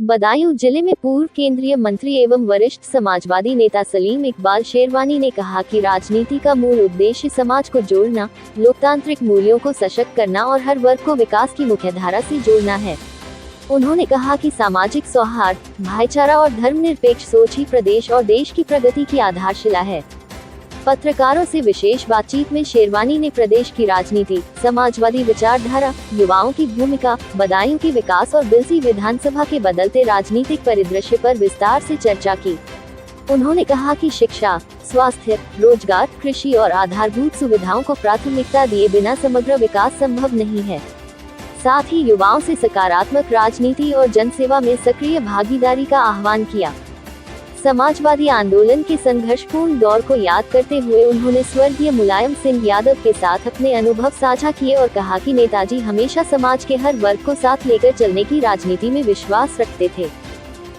बदायूं जिले में पूर्व केंद्रीय मंत्री एवं वरिष्ठ समाजवादी नेता सलीम इकबाल शेरवानी ने कहा कि राजनीति का मूल उद्देश्य समाज को जोड़ना, लोकतांत्रिक मूल्यों को सशक्त करना और हर वर्ग को विकास की मुख्यधारा से जोड़ना है। उन्होंने कहा कि सामाजिक सौहार्द, भाईचारा और धर्मनिरपेक्ष सोच ही प्रदेश और देश की प्रगति की आधारशिला है। पत्रकारों से विशेष बातचीत में शेरवानी ने प्रदेश की राजनीति, समाजवादी विचारधारा, युवाओं की भूमिका, बदायूं की विकास और बिलसी विधानसभा के बदलते राजनीतिक परिदृश्य पर विस्तार से चर्चा की। उन्होंने कहा कि शिक्षा, स्वास्थ्य, रोजगार, कृषि और आधारभूत सुविधाओं को प्राथमिकता दिए बिना समग्र विकास संभव नहीं है। साथ ही युवाओं से सकारात्मक राजनीति और जनसेवा में सक्रिय भागीदारी का आह्वान किया। समाजवादी आंदोलन के संघर्षपूर्ण दौर को याद करते हुए उन्होंने स्वर्गीय मुलायम सिंह यादव के साथ अपने अनुभव साझा किए और कहा कि नेताजी हमेशा समाज के हर वर्ग को साथ लेकर चलने की राजनीति में विश्वास रखते थे।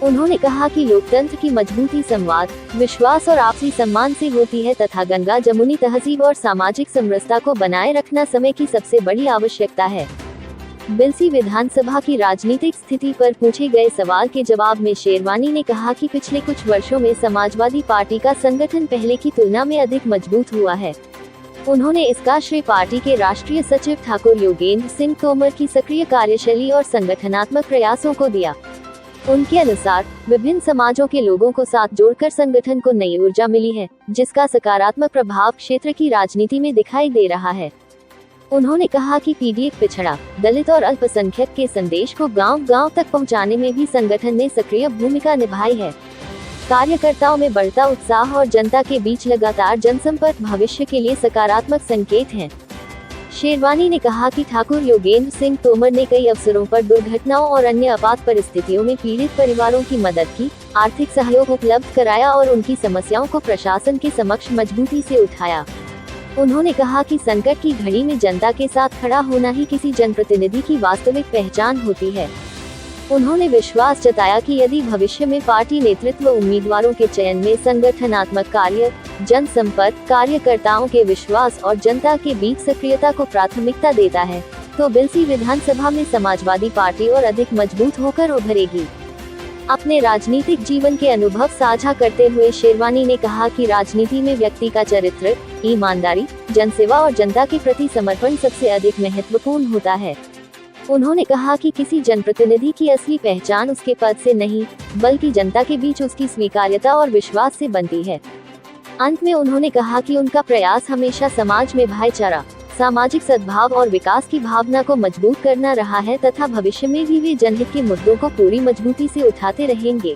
उन्होंने कहा कि लोकतंत्र की मजबूती संवाद, विश्वास और आपसी सम्मान से होती है तथा गंगा जमुनी तहजीब और सामाजिक समरसता को बनाए रखना समय की सबसे बड़ी आवश्यकता है। बिलसी विधानसभा की राजनीतिक स्थिति पर पूछे गए सवाल के जवाब में शेरवानी ने कहा कि पिछले कुछ वर्षों में समाजवादी पार्टी का संगठन पहले की तुलना में अधिक मजबूत हुआ है। उन्होंने इसका श्रेय पार्टी के राष्ट्रीय सचिव ठाकुर योगेंद्र सिंह तोमर की सक्रिय कार्यशैली और संगठनात्मक प्रयासों को दिया। उनके अनुसार विभिन्न समाजों के लोगों को साथ जोड़कर संगठन को नई ऊर्जा मिली है, जिसका सकारात्मक प्रभाव क्षेत्र की राजनीति में दिखाई दे रहा है। उन्होंने कहा कि पीड़ित, पिछड़ा, दलित और अल्पसंख्यक के संदेश को गांव-गांव तक पहुंचाने में भी संगठन ने सक्रिय भूमिका निभाई है। कार्यकर्ताओं में बढ़ता उत्साह और जनता के बीच लगातार जनसंपर्क भविष्य के लिए सकारात्मक संकेत हैं। शेरवानी ने कहा कि ठाकुर योगेंद्र सिंह तोमर ने कई अवसरों पर दुर्घटनाओं और अन्य आपात परिस्थितियों में पीड़ित परिवारों की मदद की, आर्थिक सहयोग उपलब्ध कराया और उनकी समस्याओं को प्रशासन के समक्ष मजबूती से उठाया। उन्होंने कहा कि संकट की घड़ी में जनता के साथ खड़ा होना ही किसी जनप्रतिनिधि की वास्तविक पहचान होती है। उन्होंने विश्वास जताया कि यदि भविष्य में पार्टी नेतृत्व उम्मीदवारों के चयन में संगठनात्मक कार्य, जनसंपर्क, कार्यकर्ताओं के विश्वास और जनता के बीच सक्रियता को प्राथमिकता देता है, तो बिलसी विधानसभा में समाजवादी पार्टी और अधिक मजबूत होकर उभरेगी। अपने राजनीतिक जीवन के अनुभव साझा करते हुए शेरवानी ने कहा कि राजनीति में व्यक्ति का चरित्र, ईमानदारी, जनसेवा और जनता के प्रति समर्पण सबसे अधिक महत्वपूर्ण होता है। उन्होंने कहा कि किसी जनप्रतिनिधि की असली पहचान उसके पद से नहीं, बल्कि जनता के बीच उसकी स्वीकार्यता और विश्वास से बनती है। अंत में उन्होंने कहा कि उनका प्रयास हमेशा समाज में भाईचारा, सामाजिक सद्भाव और विकास की भावना को मजबूत करना रहा है तथा भविष्य में भी वे जनहित के मुद्दों को पूरी मजबूती से उठाते रहेंगे।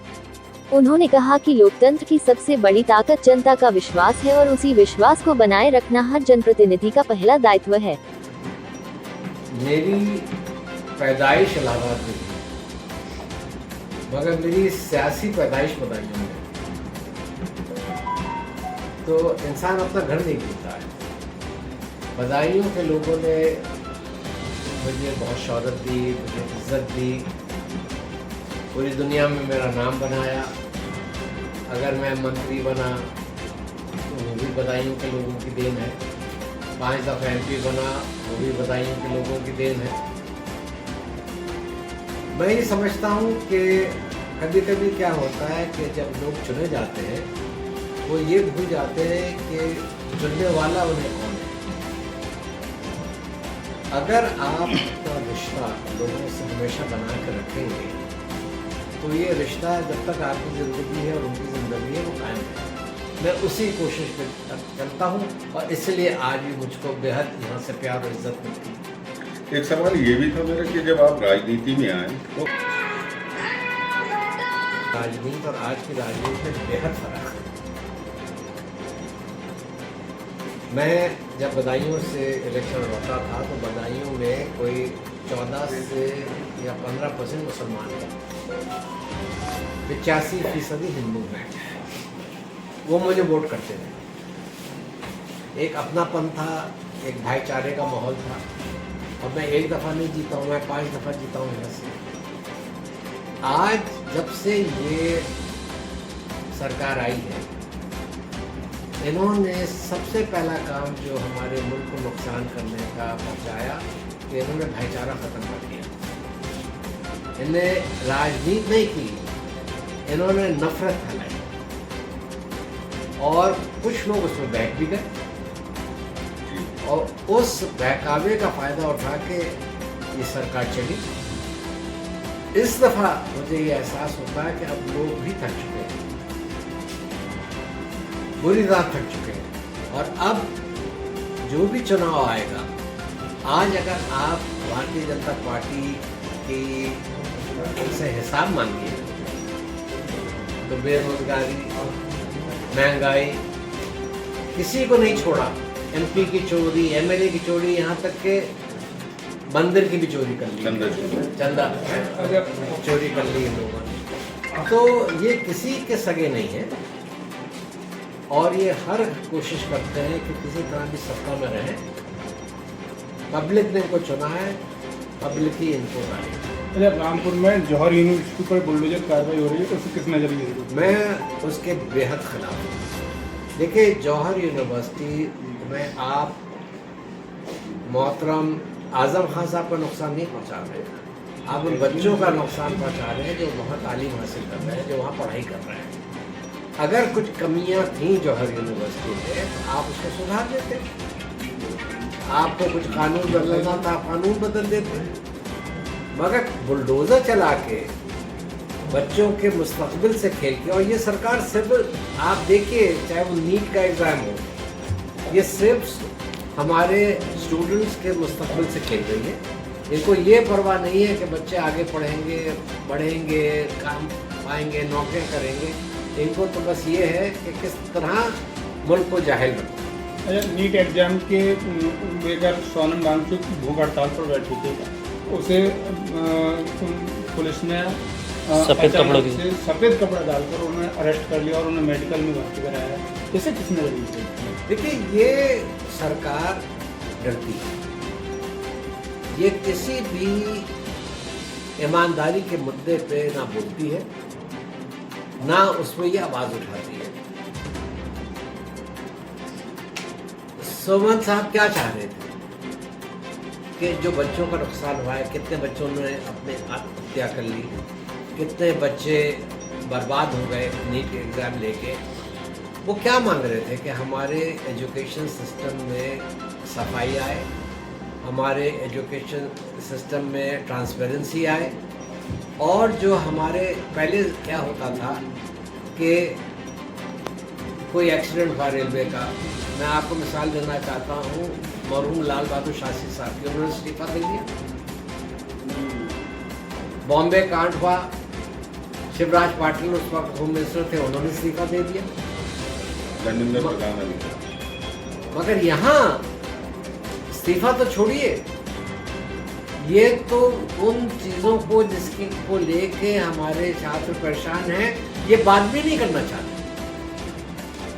उन्होंने कहा कि लोकतंत्र की सबसे बड़ी ताकत जनता का विश्वास है और उसी विश्वास को बनाए रखना हर जनप्रतिनिधि का पहला दायित्व है। मेरी पैदाइश इलाहाबाद में थी, मगर मेरी सियासी पैदाइश बदायूं में। तो इंसान अपना घर नहीं भूलता है। बदायूं के लोगों ने मुझे बहुत शौहरत दी, मुझे इज्जत दी, पूरी दुनिया में मेरा नाम बनाया। अगर मैं मंत्री बना तो वो भी बदायूं के लोगों की देन है। 5 दफ़ा MP बना, वो भी बदायूं के लोगों की देन है। मैं ये समझता हूँ कि कभी कभी क्या होता है कि जब लोग चुने जाते हैं वो ये भूल जाते हैं कि चुनने वाला उन्हें कौन है। अगर आप अपना रिश्ता लोगों से हमेशा बना कर रखेंगे तो ये रिश्ता जब तक आपकी ज़िंदगी है और उनकी ज़िंदगी है वो कायम है। मैं उसी कोशिश में करता हूँ और इसलिए आज भी मुझको बेहद यहाँ से प्यार और इज्जत मिलती है। एक सवाल ये भी था मेरा कि जब आप राजनीति में आए तो राजनीति और आज की राजनीति में बेहद फर्क है। मैं जब बदायूं से इलेक्शन लड़ता था तो बदायूं में कोई 14 से या 15% मुसलमान थे, 85% हिंदू हैं। वो मुझे वोट करते थे। एक अपनापन था, एक भाईचारे का माहौल था। और मैं एक दफ़ा नहीं जीता हूँ, मैं 5 दफ़ा जीता हूँ यहाँ से। आज जब से ये सरकार आई है, इन्होंने सबसे पहला काम जो हमारे मुल्क को नुकसान करने का पहुँचाया कि इन्होंने भाईचारा ख़त्म कर दिया। इन्हें राजनीति नहीं की, इन्होंने नफरत फैलाई और कुछ लोग उसमें बहक भी गए और उस बहकावे का फायदा उठा के ये सरकार चली। इस दफा मुझे ये एहसास होता है कि अब लोग भी थक चुके हैं, बुरी तरह थक चुके हैं। और अब जो भी चुनाव आएगा, आज अगर आप भारतीय जनता पार्टी की उनसे हिसाब मांगिए तो बेरोजगारी, महंगाई, किसी को नहीं छोड़ा। एमपी की चोरी, एमएलए की चोरी, यहाँ तक के मंदिर की भी चोरी कर ली, चंदा चोरी कर ली इन लोगों ने। तो ये किसी के सगे नहीं है और ये हर कोशिश करते हैं कि किसी तरह की सत्ता में रहें। पब्लिक ने इनको चुना है, पब्लिक ही इनको डालेगी। अच्छा, रामपुर में जौहर यूनिवर्सिटी पर बुलडोजर कार्रवाई हो रही है, तो उसे किस नजरिए से? मैं उसके बेहद खिलाफ हूँ। देखिए, जौहर यूनिवर्सिटी में आप मोहतरम आजम खान साहब का नुकसान नहीं पहुँचा रहे हैं, आप उन बच्चों का नुकसान पहुँचा रहे हैं जो वहाँ तालीम हासिल कर रहे हैं, जो वहाँ पढ़ाई कर रहे हैं। अगर कुछ कमियाँ थीं जौहर यूनिवर्सिटी में तो आप उसको सुधार देते, आपको कुछ कानून बदलना था, कानून बदल देते। मगर बुलडोजर चला के बच्चों के मुस्तकबिल से खेल के, और ये सरकार सिर्फ आप देखिए, चाहे वो नीट का एग्ज़ाम हो, ये सिर्फ हमारे स्टूडेंट्स के मुस्तकबिल से खेल रही है। इनको ये परवाह नहीं है कि बच्चे आगे पढ़ेंगे, बढ़ेंगे, काम पाएंगे, नौकरियाँ करेंगे। इनको तो बस ये है कि किस तरह मुल्क को जाहिल बनाए। अच्छा, नीट एग्जाम के लेकर सोनम वांगचुक भूख हड़ताल पर बैठी थी, उसे पुलिस ने सफ़ेद कपड़ा डालकर उन्हें अरेस्ट कर लिया और उन्हें मेडिकल में भर्ती कराया। इसे किस नजरिए से? देखिए, ये सरकार डरती है, ये किसी भी ईमानदारी के मुद्दे पे ना बोलती है, ना उसमें ये आवाज़ उठाती है। सोमन साहब क्या चाह रहे थे कि जो बच्चों का नुकसान हुआ है, कितने बच्चों ने अपने आत्महत्या कर ली, कितने बच्चे बर्बाद हो गए नीट एग्ज़ाम लेके। वो क्या मांग रहे थे कि हमारे एजुकेशन सिस्टम में सफाई आए, हमारे एजुकेशन सिस्टम में ट्रांसपेरेंसी आए, और जो हमारे पहले क्या होता था कि कोई एक्सीडेंट हुआ रेलवे का, मैं आपको मिसाल देना चाहता हूँ, मरहूम लाल बहादुर शास्त्री साहब की, उन्होंने इस्तीफा दे दिया। बॉम्बे कांड हुआ, शिवराज पाटिल उस वक्त होम मिनिस्टर थे, उन्होंने इस्तीफा दे दिया। मगर यहाँ इस्तीफा तो छोड़िए, ये तो उन चीज़ों को जिसकी को लेके हमारे छात्र परेशान हैं, ये बात भी नहीं करना चाहते।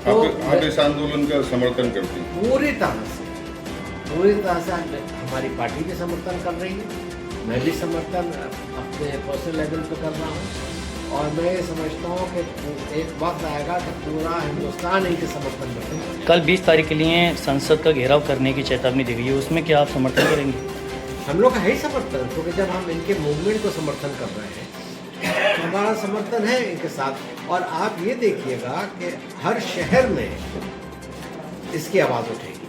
तो आप इस आंदोलन का समर्थन करते हैं? पूरी तरह से हमारी पार्टी भी समर्थन कर रही है, मैं भी समर्थन अपने पर्सनल लेवल पे कर रहा हूँ, और मैं ये समझता हूँ कि एक वक्त आएगा कि पूरा हिंदुस्तान इनके समर्थन करेगा। कल 20 तारीख के लिए संसद का घेराव करने की चेतावनी दी गई है, उसमें क्या आप समर्थन करेंगे? हम लोग का है ही समर्थन, क्योंकि जब हम इनके मूवमेंट को समर्थन कर रहे हैं तो हमारा समर्थन है इनके साथ। और आप ये देखिएगा कि हर शहर में इसकी आवाज़ उठेगी।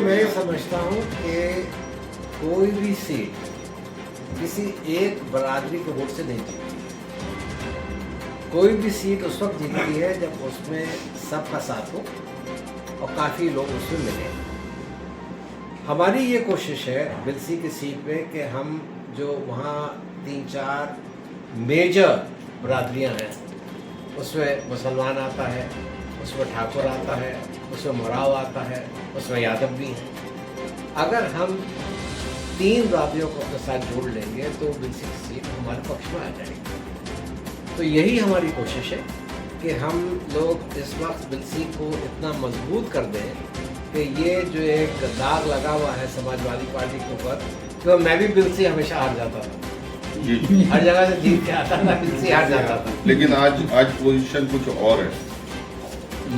मैं समझता हूँ कि कोई भी सीट किसी एक बरादरी के वोट से नहीं जीतती। कोई भी सीट उस वक्त जीतती है जब उसमें सबका साथ हो और काफ़ी लोग उसमें मिले। हमारी ये कोशिश है बिलसी की सीट पे कि हम जो वहाँ 3-4 मेजर बरादरियाँ हैं, उसमें मुसलमान आता है, उसमें ठाकुर आता है, उसमें मोराव आता है, उसमें यादव भी हैं। अगर हम 3 बरादरियों को अपने साथ जोड़ लेंगे तो बिलसी की सीट हमारे पक्ष में आ जाएगी। तो यही हमारी कोशिश है कि हम लोग इस वक्त बिलसी को इतना मजबूत कर दें कि ये जो एक दाग लगा हुआ है समाजवादी पार्टी के ऊपर, तो मैं भी बिलसी हमेशा हार जाता था, हर जगह से जीत के आता था, बिलसी हार जाता था। लेकिन आज पोजीशन कुछ और है।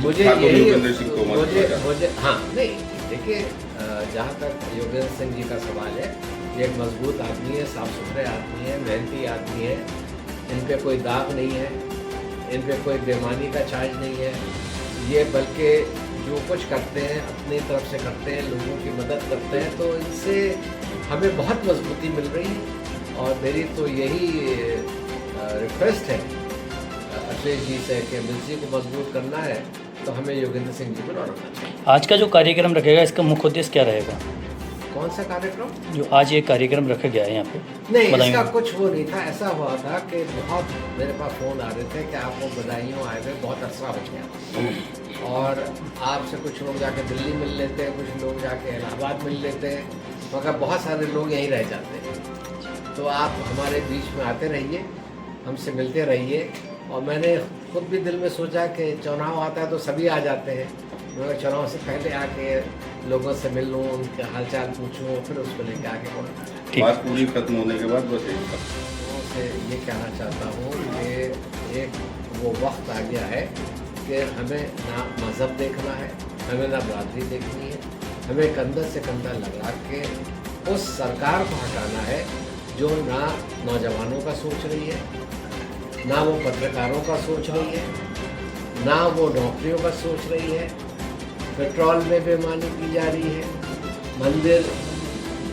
मुझे यही मुझे हाँ नहीं, देखिए, जहाँ तक योगेंद्र सिंह जी का सवाल है, ये एक मजबूत आदमी है, साफ सुथरे आदमी है, मेहनती आदमी है, इन पे कोई दाग नहीं है, इन पे कोई बेईमानी का चार्ज नहीं है। ये बल्कि जो कुछ करते हैं अपनी तरफ से करते हैं, लोगों की मदद करते हैं, तो इनसे हमें बहुत मजबूती मिल रही है। और मेरी तो यही रिक्वेस्ट है अखिलेश जी से कि एमएलसी को मजबूत करना है तो हमें योगेंद्र सिंह जी को लड़ना चाहिए। आज का जो कार्यक्रम रखेगा इसका मुख्य उद्देश्य क्या रहेगा? कौन सा कार्यक्रम? जो आज ये कार्यक्रम रखा गया है यहाँ पे, नहीं, बधाई इसका हो। कुछ वो नहीं था। ऐसा हुआ था कि बहुत मेरे पास फ़ोन आ रहे थे कि आपको बधाइयों आए हुए बहुत अरसा हो गया, और आपसे कुछ लोग जाके दिल्ली मिल लेते हैं, कुछ लोग जाके इलाहाबाद मिल लेते हैं, मगर बहुत सारे लोग यहीं रह जाते हैं। तो आप हमारे बीच में आते रहिए, हमसे मिलते रहिए। और मैंने खुद भी दिल में सोचा कि चुनाव आता है तो सभी आ जाते हैं, मगर चुनाव से पहले आके लोगों से मिल लूँ, उनके हालचाल पूछूँ, फिर उसको लेके आगे बढ़ूँ। बात पूरी खत्म होने के बाद बस एक लोगों से ये कहना चाहता हूँ कि एक वो वक्त आ गया है कि हमें ना मज़हब देखना है, हमें ना बरादरी देखनी है, हमें कंधे से कंधा लगा के उस सरकार को हटाना है जो ना नौजवानों का सोच रही है, ना वो पत्रकारों का सोच रही है, ना वो नौकरियों का सोच रही है। पेट्रोल में बेईमानी की जा रही है, मंदिर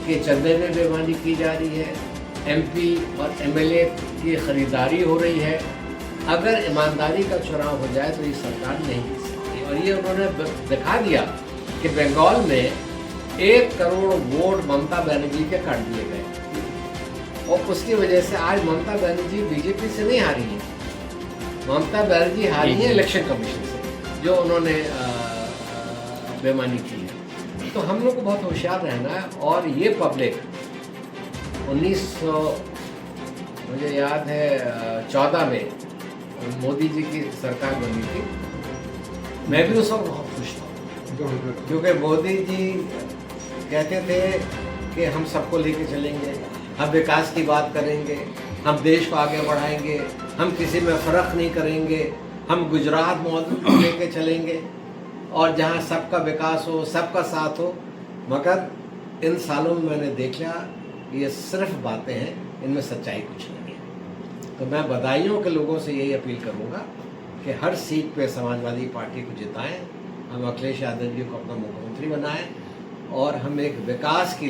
के चंदे में बेईमानी की जा रही है, एमपी और एमएलए की ख़रीदारी हो रही है। अगर ईमानदारी का चुनाव हो जाए तो ये सरकार नहीं जीत सकती। और ये उन्होंने दिखा दिया कि बंगाल में 1 करोड़ वोट ममता बनर्जी के काट दिए गए, और उसकी वजह से आज ममता बनर्जी बीजेपी से नहीं हारी है, ममता बनर्जी हारी है इलेक्शन कमीशन से, जो उन्होंने बेईमानी की है। तो हम लोग को बहुत होशियार रहना है। और ये पब्लिक 1900 मुझे याद है 14 में मोदी जी की सरकार बनी थी, मैं भी उस वक्त बहुत खुश था, क्योंकि मोदी जी कहते थे कि हम सबको लेके चलेंगे, हम विकास की बात करेंगे, हम देश को आगे बढ़ाएंगे, हम किसी में फ़र्क नहीं करेंगे, हम गुजरात मॉडल को लेके चलेंगे, और जहाँ सबका विकास हो, सबका साथ हो। मगर इन सालों में मैंने देखा ये सिर्फ बातें हैं, इनमें सच्चाई कुछ नहीं है। तो मैं बदायूं के लोगों से यही अपील करूँगा कि हर सीट पे समाजवादी पार्टी को जिताएं, हम अखिलेश यादव जी को अपना मुख्यमंत्री बनाएं, और हम एक विकास की